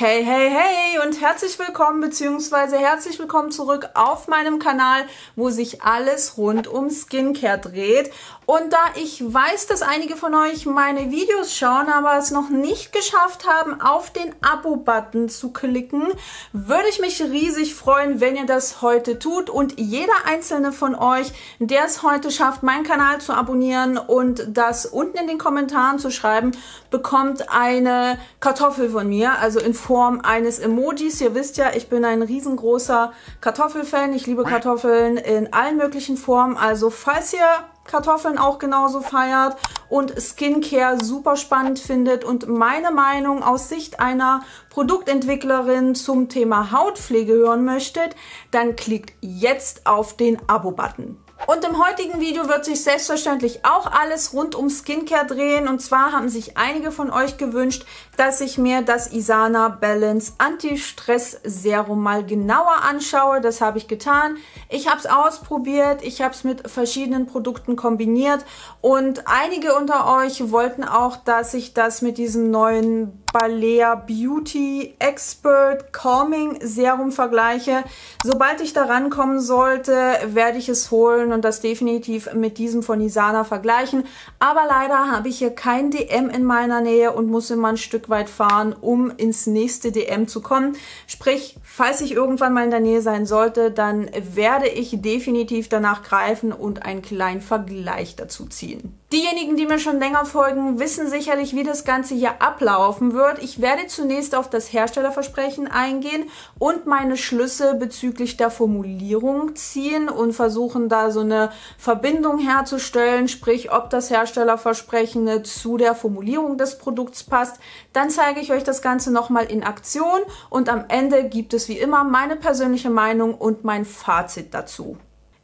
Hey, hey, hey und herzlich willkommen bzw. herzlich willkommen zurück auf meinem Kanal, wo sich alles rund um Skincare dreht. Und da ich weiß, dass einige von euch meine Videos schauen, aber es noch nicht geschafft haben, auf den Abo-Button zu klicken, würde ich mich riesig freuen, wenn ihr das heute tut. Und jeder einzelne von euch, der es heute schafft, meinen Kanal zu abonnieren und das unten in den Kommentaren zu schreiben, bekommt eine Kartoffel von mir, also in Form eines Emojis. Ihr wisst ja, ich bin ein riesengroßer Kartoffelfan. Ich liebe Kartoffeln in allen möglichen Formen. Also falls ihr Kartoffeln auch genauso feiert und Skincare super spannend findet und meine Meinung aus Sicht einer Produktentwicklerin zum Thema Hautpflege hören möchtet, dann klickt jetzt auf den Abo-Button. Und im heutigen Video wird sich selbstverständlich auch alles rund um Skincare drehen. Und zwar haben sich einige von euch gewünscht, dass ich mir das Isana Balance Anti-Stress Serum mal genauer anschaue. Das habe ich getan. Ich habe es ausprobiert. Ich habe es mit verschiedenen Produkten kombiniert. Und einige unter euch wollten auch, dass ich das mit diesem neuen Balea Beauty Expert Calming Serum vergleiche. Sobald ich da rankommen sollte, werde ich es holen und das definitiv mit diesem von Isana vergleichen. Aber leider habe ich hier kein DM in meiner Nähe und muss immer ein Stück weit fahren, um ins nächste DM zu kommen. Sprich, falls ich irgendwann mal in der Nähe sein sollte, dann werde ich definitiv danach greifen und einen kleinen Vergleich dazu ziehen. Diejenigen, die mir schon länger folgen, wissen sicherlich, wie das Ganze hier ablaufen wird. Ich werde zunächst auf das Herstellerversprechen eingehen und meine Schlüsse bezüglich der Formulierung ziehen und versuchen, da so eine Verbindung herzustellen, sprich, ob das Herstellerversprechen zu der Formulierung des Produkts passt. Dann zeige ich euch das Ganze nochmal in Aktion und am Ende gibt es wie immer meine persönliche Meinung und mein Fazit dazu.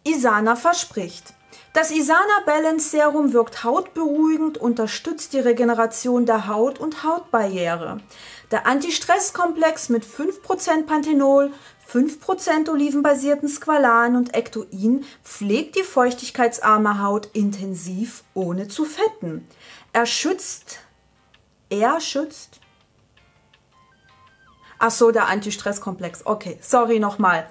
Isana verspricht: Das Isana Balance Serum wirkt hautberuhigend, unterstützt die Regeneration der Haut und Hautbarriere. Der Anti-Stress-Komplex mit 5% Panthenol, 5% olivenbasierten Squalan und Ectoin pflegt die feuchtigkeitsarme Haut intensiv, ohne zu fetten. Ach so, der Anti-Stress-Komplex. Okay, sorry nochmal.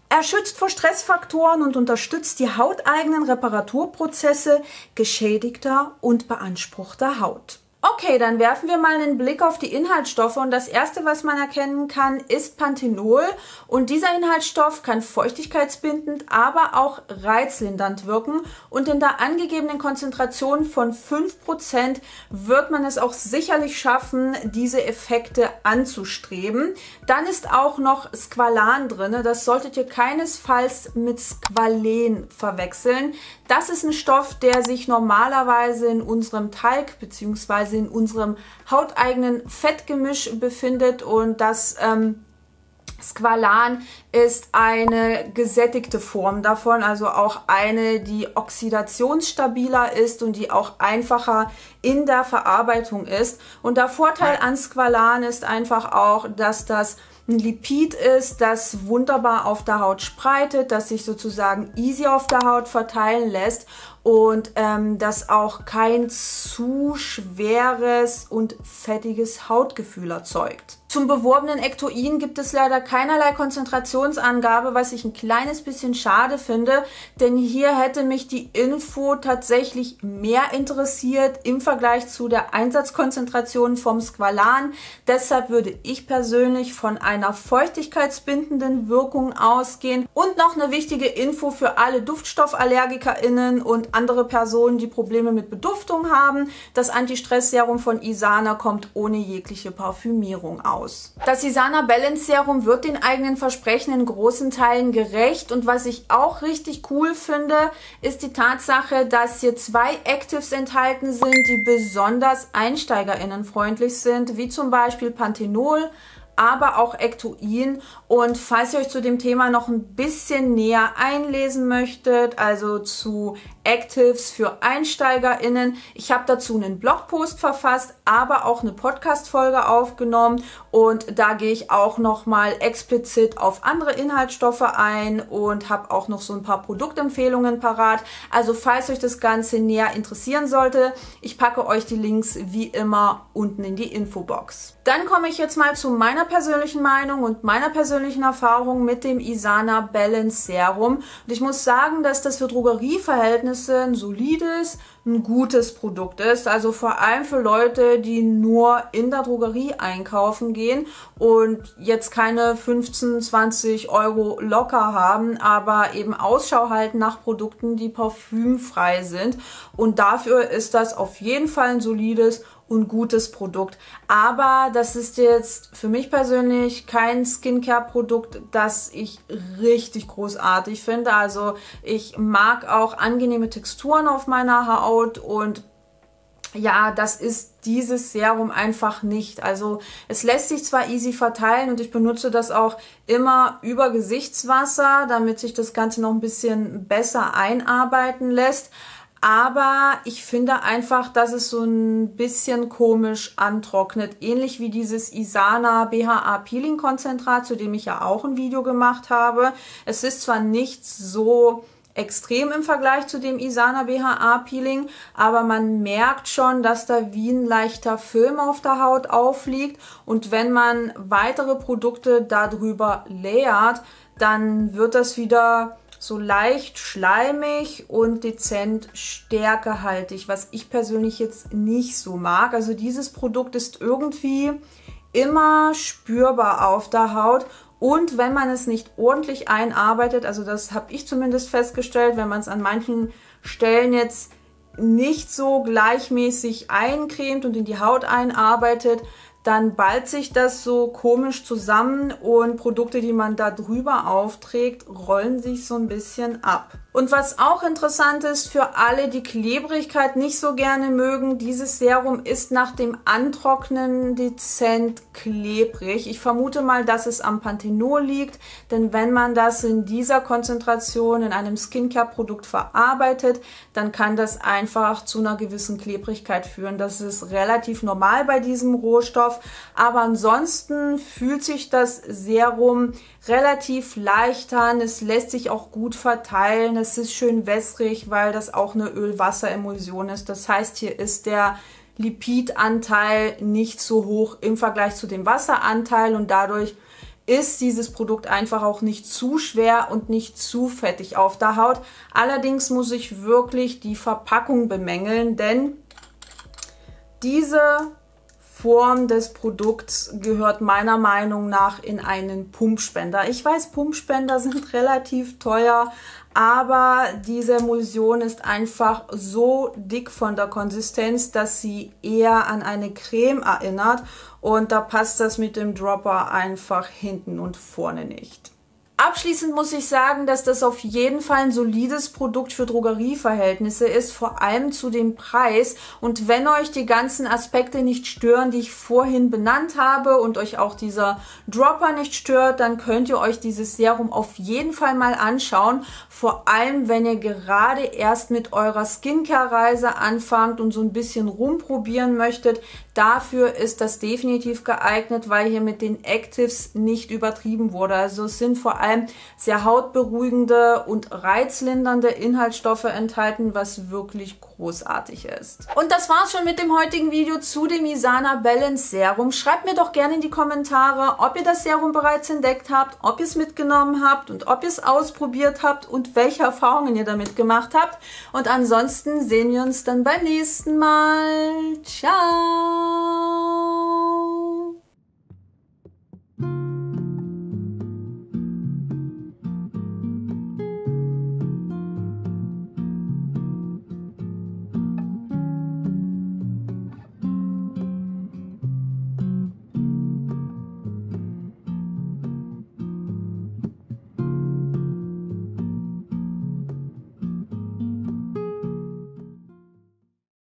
Er schützt vor Stressfaktoren und unterstützt die hauteigenen Reparaturprozesse geschädigter und beanspruchter Haut. Okay, dann werfen wir mal einen Blick auf die Inhaltsstoffe und das erste, was man erkennen kann, ist Panthenol und dieser Inhaltsstoff kann feuchtigkeitsbindend, aber auch reizlindernd wirken und in der angegebenen Konzentration von 5% wird man es auch sicherlich schaffen, diese Effekte anzustreben. Dann ist auch noch Squalan drin, das solltet ihr keinesfalls mit Squalen verwechseln. Das ist ein Stoff, der sich normalerweise in unserem Talg bzw. in unserem hauteigenen Fettgemisch befindet und das Squalan ist eine gesättigte Form davon, also auch eine, die oxidationsstabiler ist und die auch einfacher in der Verarbeitung ist. Und der Vorteil an Squalan ist einfach auch, dass das ein Lipid ist, das wunderbar auf der Haut spreitet, das sich sozusagen easy auf der Haut verteilen lässt und das auch kein zu schweres und fettiges Hautgefühl erzeugt. Zum beworbenen Ectoin gibt es leider keinerlei Konzentrationsangabe, was ich ein kleines bisschen schade finde, denn hier hätte mich die Info tatsächlich mehr interessiert im Vergleich zu der Einsatzkonzentration vom Squalan. Deshalb würde ich persönlich von einer feuchtigkeitsbindenden Wirkung ausgehen. Und noch eine wichtige Info für alle DuftstoffallergikerInnen und andere Personen, die Probleme mit Beduftung haben. Das Anti-Stress-Serum von Isana kommt ohne jegliche Parfümierung aus. Das Isana Balance Serum wird den eigenen Versprechen in großen Teilen gerecht und was ich auch richtig cool finde, ist die Tatsache, dass hier 2 Actives enthalten sind, die besonders EinsteigerInnen-freundlich sind, wie zum Beispiel Panthenol, aber auch Ectoin. Und falls ihr euch zu dem Thema noch ein bisschen näher einlesen möchtet, also zu Actives für EinsteigerInnen. Ich habe dazu einen Blogpost verfasst, aber auch eine Podcast-Folge aufgenommen und da gehe ich auch nochmal explizit auf andere Inhaltsstoffe ein und habe auch noch so ein paar Produktempfehlungen parat. Also falls euch das Ganze näher interessieren sollte, ich packe euch die Links wie immer unten in die Infobox. Dann komme ich jetzt mal zu meiner persönlichen Meinung und meiner persönlichen Erfahrung mit dem Isana Balance Serum. Und ich muss sagen, dass das für Drogerieverhältnisse ein solides, ein gutes Produkt ist. Also vor allem für Leute, die nur in der Drogerie einkaufen gehen und jetzt keine 15, 20 Euro locker haben, aber eben Ausschau halten nach Produkten, die parfümfrei sind. Und dafür ist das auf jeden Fall ein solides und gutes Produkt. Aber das ist jetzt für mich persönlich kein Skincare-Produkt, das ich richtig großartig finde. Also ich mag auch angenehme Texturen auf meiner Haut und ja, das ist dieses Serum einfach nicht. Also es lässt sich zwar easy verteilen und ich benutze das auch immer über Gesichtswasser, damit sich das Ganze noch ein bisschen besser einarbeiten lässt. Aber ich finde einfach, dass es so ein bisschen komisch antrocknet. Ähnlich wie dieses Isana BHA Peeling Konzentrat, zu dem ich ja auch ein Video gemacht habe. Es ist zwar nicht so extrem im Vergleich zu dem Isana BHA Peeling, aber man merkt schon, dass da wie ein leichter Film auf der Haut aufliegt. Und wenn man weitere Produkte darüber layert, dann wird das wieder so leicht schleimig und dezent stärkehaltig, was ich persönlich jetzt nicht so mag. Also dieses Produkt ist irgendwie immer spürbar auf der Haut und wenn man es nicht ordentlich einarbeitet, also das habe ich zumindest festgestellt, wenn man es an manchen Stellen jetzt nicht so gleichmäßig eincremt und in die Haut einarbeitet, dann ballt sich das so komisch zusammen und Produkte, die man da drüber aufträgt, rollen sich so ein bisschen ab. Und was auch interessant ist für alle, die Klebrigkeit nicht so gerne mögen, dieses Serum ist nach dem Antrocknen dezent klebrig. Ich vermute mal, dass es am Panthenol liegt, denn wenn man das in dieser Konzentration in einem Skincare-Produkt verarbeitet, dann kann das einfach zu einer gewissen Klebrigkeit führen. Das ist relativ normal bei diesem Rohstoff, aber ansonsten fühlt sich das Serum relativ leicht an. Es lässt sich auch gut verteilen. Es ist schön wässrig, weil das auch eine Öl-Wasser-Emulsion ist. Das heißt, hier ist der Lipidanteil nicht so hoch im Vergleich zu dem Wasseranteil und dadurch ist dieses Produkt einfach auch nicht zu schwer und nicht zu fettig auf der Haut. Allerdings muss ich wirklich die Verpackung bemängeln, denn diese Form des Produkts gehört meiner Meinung nach in einen Pumpspender. Ich weiß, Pumpspender sind relativ teuer, aber diese Emulsion ist einfach so dick von der Konsistenz, dass sie eher an eine Creme erinnert und da passt das mit dem Dropper einfach hinten und vorne nicht. Abschließend muss ich sagen, dass das auf jeden Fall ein solides Produkt für Drogerieverhältnisse ist, vor allem zu dem Preis. Und wenn euch die ganzen Aspekte nicht stören, die ich vorhin benannt habe und euch auch dieser Dropper nicht stört, dann könnt ihr euch dieses Serum auf jeden Fall mal anschauen. Vor allem, wenn ihr gerade erst mit eurer Skincare-Reise anfangt und so ein bisschen rumprobieren möchtet. Dafür ist das definitiv geeignet, weil hier mit den Actives nicht übertrieben wurde. Also es sind vor allem sehr hautberuhigende und reizlindernde Inhaltsstoffe enthalten, was wirklich großartig ist. Und das war's schon mit dem heutigen Video zu dem Isana Balance Serum. Schreibt mir doch gerne in die Kommentare, ob ihr das Serum bereits entdeckt habt, ob ihr es mitgenommen habt und ob ihr es ausprobiert habt und welche Erfahrungen ihr damit gemacht habt. Und ansonsten sehen wir uns dann beim nächsten Mal. Ciao!